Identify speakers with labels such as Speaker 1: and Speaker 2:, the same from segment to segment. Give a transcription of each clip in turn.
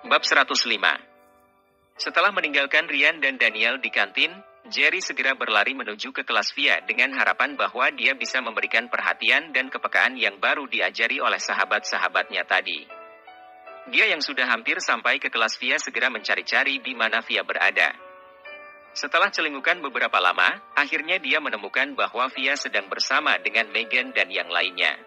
Speaker 1: Bab 105. Setelah meninggalkan Ryan dan Daniel di kantin, Jerry segera berlari menuju ke kelas Via dengan harapan bahwa dia bisa memberikan perhatian dan kepekaan yang baru diajari oleh sahabat-sahabatnya tadi. Dia yang sudah hampir sampai ke kelas Via segera mencari-cari di mana Via berada. Setelah celingukan beberapa lama, akhirnya dia menemukan bahwa Via sedang bersama dengan Megan dan yang lainnya.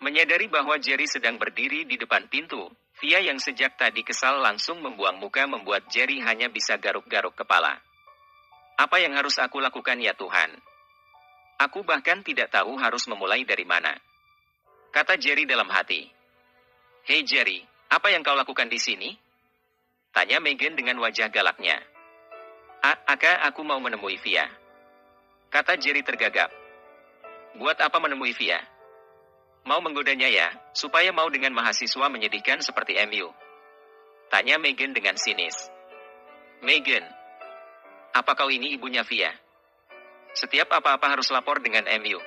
Speaker 1: Menyadari bahwa Jerry sedang berdiri di depan pintu, Via yang sejak tadi kesal langsung membuang muka membuat Jerry hanya bisa garuk-garuk kepala. Apa yang harus aku lakukan ya Tuhan? Aku bahkan tidak tahu harus memulai dari mana. Kata Jerry dalam hati. Hei Jerry, apa yang kau lakukan di sini? Tanya Megan dengan wajah galaknya. Aku mau menemui Via. Kata Jerry tergagap. Buat apa menemui Via? Mau menggodanya ya, supaya mau dengan mahasiswa menyedihkan seperti MU. Tanya Megan dengan sinis. Megan, apa kau ini ibunya Via? Setiap apa-apa harus lapor dengan MU.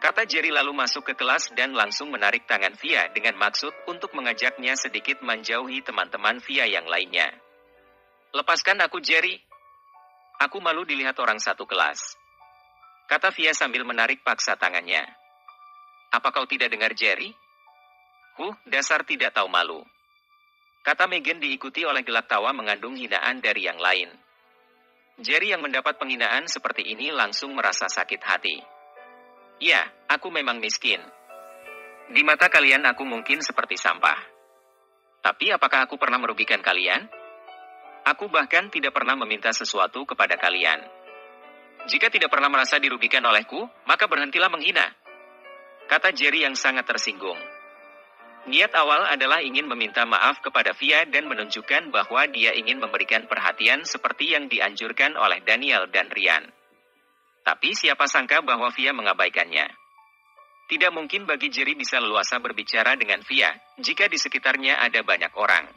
Speaker 1: Kata Jerry lalu masuk ke kelas dan langsung menarik tangan Via dengan maksud untuk mengajaknya sedikit menjauhi teman-teman Via yang lainnya. Lepaskan aku Jerry. Aku malu dilihat orang satu kelas. Kata Via sambil menarik paksa tangannya. Apa kau tidak dengar Jerry? Dasar tidak tahu malu. Kata Megan diikuti oleh gelak tawa mengandung hinaan dari yang lain. Jerry yang mendapat penghinaan seperti ini langsung merasa sakit hati. Ya, aku memang miskin. Di mata kalian aku mungkin seperti sampah. Tapi apakah aku pernah merugikan kalian? Aku bahkan tidak pernah meminta sesuatu kepada kalian. Jika tidak pernah merasa dirugikan olehku, maka berhentilah menghina. Kata Jerry yang sangat tersinggung. Niat awal adalah ingin meminta maaf kepada Via dan menunjukkan bahwa dia ingin memberikan perhatian seperti yang dianjurkan oleh Daniel dan Ryan. Tapi siapa sangka bahwa Via mengabaikannya. Tidak mungkin bagi Jerry bisa leluasa berbicara dengan Via jika di sekitarnya ada banyak orang.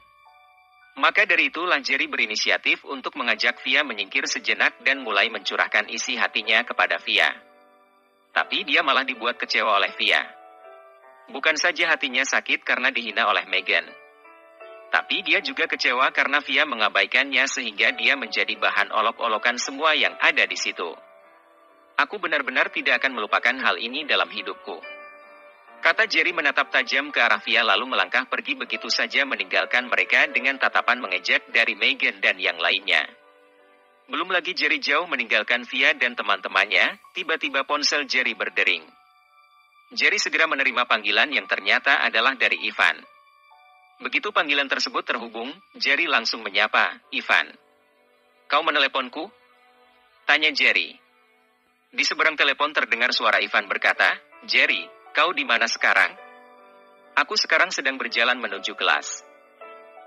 Speaker 1: Maka dari itulah Jerry berinisiatif untuk mengajak Via menyingkir sejenak dan mulai mencurahkan isi hatinya kepada Via. Tapi dia malah dibuat kecewa oleh Via. Bukan saja hatinya sakit karena dihina oleh Megan. Tapi dia juga kecewa karena Via mengabaikannya sehingga dia menjadi bahan olok-olokan semua yang ada di situ. Aku benar-benar tidak akan melupakan hal ini dalam hidupku. Kata Jerry menatap tajam ke arah Via lalu melangkah pergi begitu saja meninggalkan mereka dengan tatapan mengejek dari Megan dan yang lainnya. Belum lagi Jerry jauh meninggalkan Via dan teman-temannya, tiba-tiba ponsel Jerry berdering. Jerry segera menerima panggilan yang ternyata adalah dari Ivan. Begitu panggilan tersebut terhubung, Jerry langsung menyapa, Ivan. Kau meneleponku? Tanya Jerry. Di seberang telepon terdengar suara Ivan berkata, Jerry, kau di mana sekarang? Aku sekarang sedang berjalan menuju kelas.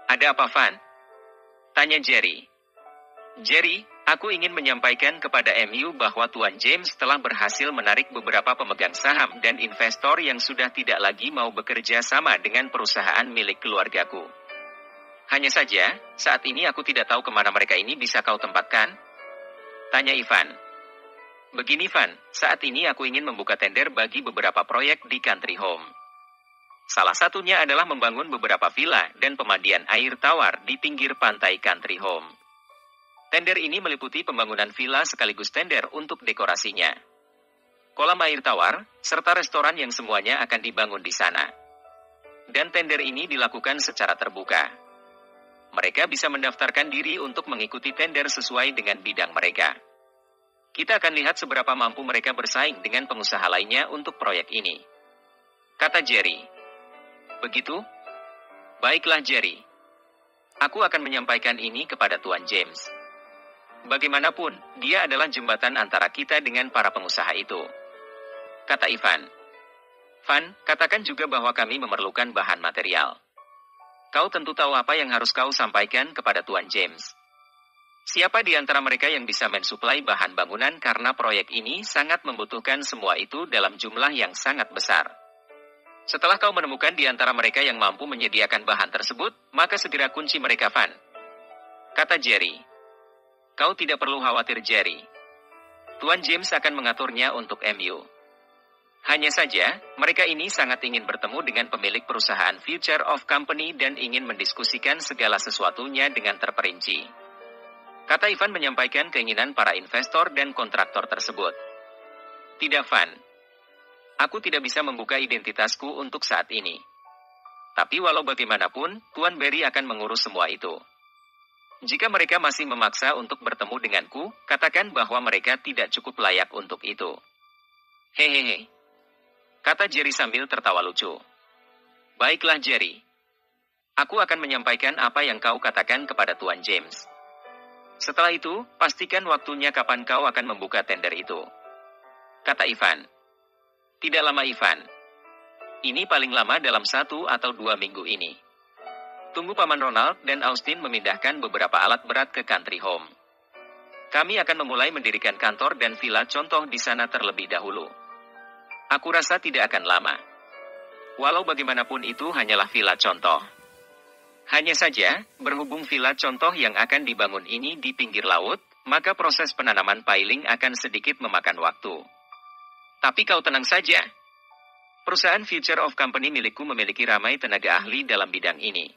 Speaker 1: Ada apa, Van? Tanya Jerry. Jerry, aku ingin menyampaikan kepada MU bahwa Tuan James telah berhasil menarik beberapa pemegang saham dan investor yang sudah tidak lagi mau bekerja sama dengan perusahaan milik keluargaku. Hanya saja, saat ini aku tidak tahu kemana mereka ini bisa kau tempatkan. Tanya Ivan. Begini Van, saat ini aku ingin membuka tender bagi beberapa proyek di country home. Salah satunya adalah membangun beberapa villa dan pemandian air tawar di pinggir pantai country home. Tender ini meliputi pembangunan villa sekaligus tender untuk dekorasinya. Kolam air tawar, serta restoran yang semuanya akan dibangun di sana. Dan tender ini dilakukan secara terbuka. Mereka bisa mendaftarkan diri untuk mengikuti tender sesuai dengan bidang mereka. Kita akan lihat seberapa mampu mereka bersaing dengan pengusaha lainnya untuk proyek ini. Kata Jerry. Begitu? Baiklah Jerry. Aku akan menyampaikan ini kepada Tuan James. Bagaimanapun, dia adalah jembatan antara kita dengan para pengusaha itu. Kata Ivan. Van, katakan juga bahwa kami memerlukan bahan material. Kau tentu tahu apa yang harus kau sampaikan kepada Tuan James. Siapa di antara mereka yang bisa mensuplai bahan bangunan karena proyek ini sangat membutuhkan semua itu dalam jumlah yang sangat besar. Setelah kau menemukan di antara mereka yang mampu menyediakan bahan tersebut, maka segera kunci mereka Van. Kata Jerry. Kau tidak perlu khawatir Jerry. Tuan James akan mengaturnya untuk MU. Hanya saja, mereka ini sangat ingin bertemu dengan pemilik perusahaan Future of Company dan ingin mendiskusikan segala sesuatunya dengan terperinci. Kata Ivan menyampaikan keinginan para investor dan kontraktor tersebut. Tidak, Van. Aku tidak bisa membuka identitasku untuk saat ini. Tapi walau bagaimanapun, Tuan Barry akan mengurus semua itu. Jika mereka masih memaksa untuk bertemu denganku, katakan bahwa mereka tidak cukup layak untuk itu. Hehehe. Kata Jerry sambil tertawa lucu. Baiklah Jerry. Aku akan menyampaikan apa yang kau katakan kepada Tuan James. Setelah itu, pastikan waktunya kapan kau akan membuka tender itu. Kata Ivan. Tidak lama Ivan. Ini paling lama dalam 1 atau 2 minggu ini. Tunggu Paman Ronald dan Austin memindahkan beberapa alat berat ke country home. Kami akan memulai mendirikan kantor dan villa contoh di sana terlebih dahulu. Aku rasa tidak akan lama. Walau bagaimanapun itu hanyalah villa contoh. Hanya saja, berhubung villa contoh yang akan dibangun ini di pinggir laut, maka proses penanaman piling akan sedikit memakan waktu. Tapi kau tenang saja. Perusahaan Future of Company milikku memiliki ramai tenaga ahli dalam bidang ini.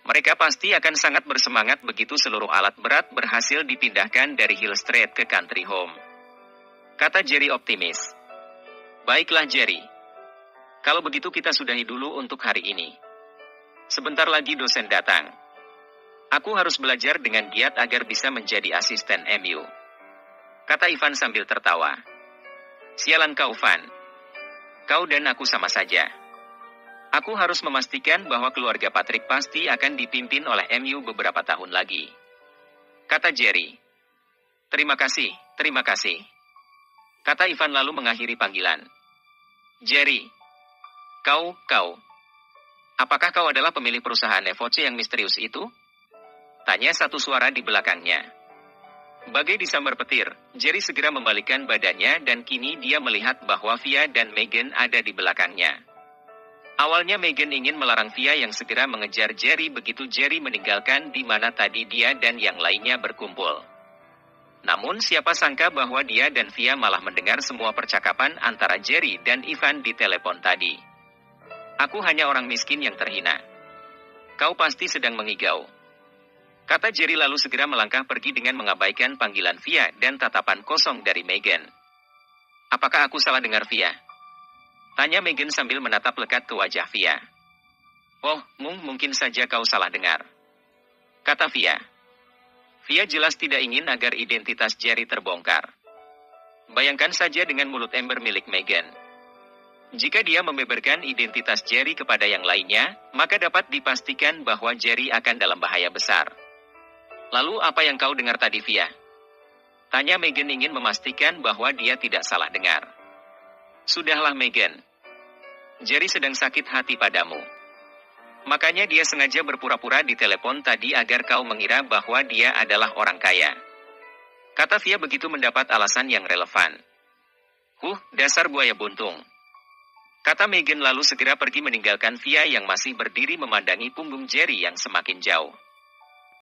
Speaker 1: Mereka pasti akan sangat bersemangat begitu seluruh alat berat berhasil dipindahkan dari Hill Street ke country home. Kata Jerry optimis. Baiklah Jerry. Kalau begitu kita sudahi dulu untuk hari ini. Sebentar lagi dosen datang. Aku harus belajar dengan giat agar bisa menjadi asisten MU. Kata Ivan sambil tertawa. Sialan kau Van. Kau dan aku sama saja. Aku harus memastikan bahwa keluarga Patrick pasti akan dipimpin oleh MU beberapa tahun lagi. Kata Jerry. Terima kasih, terima kasih. Kata Ivan lalu mengakhiri panggilan. Jerry. Kau. Apakah kau adalah pemilik perusahaan Evoce yang misterius itu? Tanya satu suara di belakangnya. Bagai disambar petir, Jerry segera membalikkan badannya dan kini dia melihat bahwa Via dan Megan ada di belakangnya. Awalnya Megan ingin melarang Via yang segera mengejar Jerry begitu Jerry meninggalkan di mana tadi dia dan yang lainnya berkumpul. Namun siapa sangka bahwa dia dan Via malah mendengar semua percakapan antara Jerry dan Ivan di telepon tadi. Aku hanya orang miskin yang terhina. Kau pasti sedang mengigau. Kata Jerry lalu segera melangkah pergi dengan mengabaikan panggilan Via dan tatapan kosong dari Megan. Apakah aku salah dengar Via? Tanya Megan sambil menatap lekat ke wajah Via. Oh, mungkin saja kau salah dengar. Kata Via. Via jelas tidak ingin agar identitas Jerry terbongkar. Bayangkan saja dengan mulut ember milik Megan. Jika dia membeberkan identitas Jerry kepada yang lainnya, maka dapat dipastikan bahwa Jerry akan dalam bahaya besar. Lalu apa yang kau dengar tadi Via? Tanya Megan ingin memastikan bahwa dia tidak salah dengar. Sudahlah Megan. Jerry sedang sakit hati padamu. Makanya dia sengaja berpura-pura di telepon tadi agar kau mengira bahwa dia adalah orang kaya. Kata Via begitu mendapat alasan yang relevan. Dasar buaya buntung. Kata Megan lalu segera pergi meninggalkan Via yang masih berdiri memandangi punggung Jerry yang semakin jauh.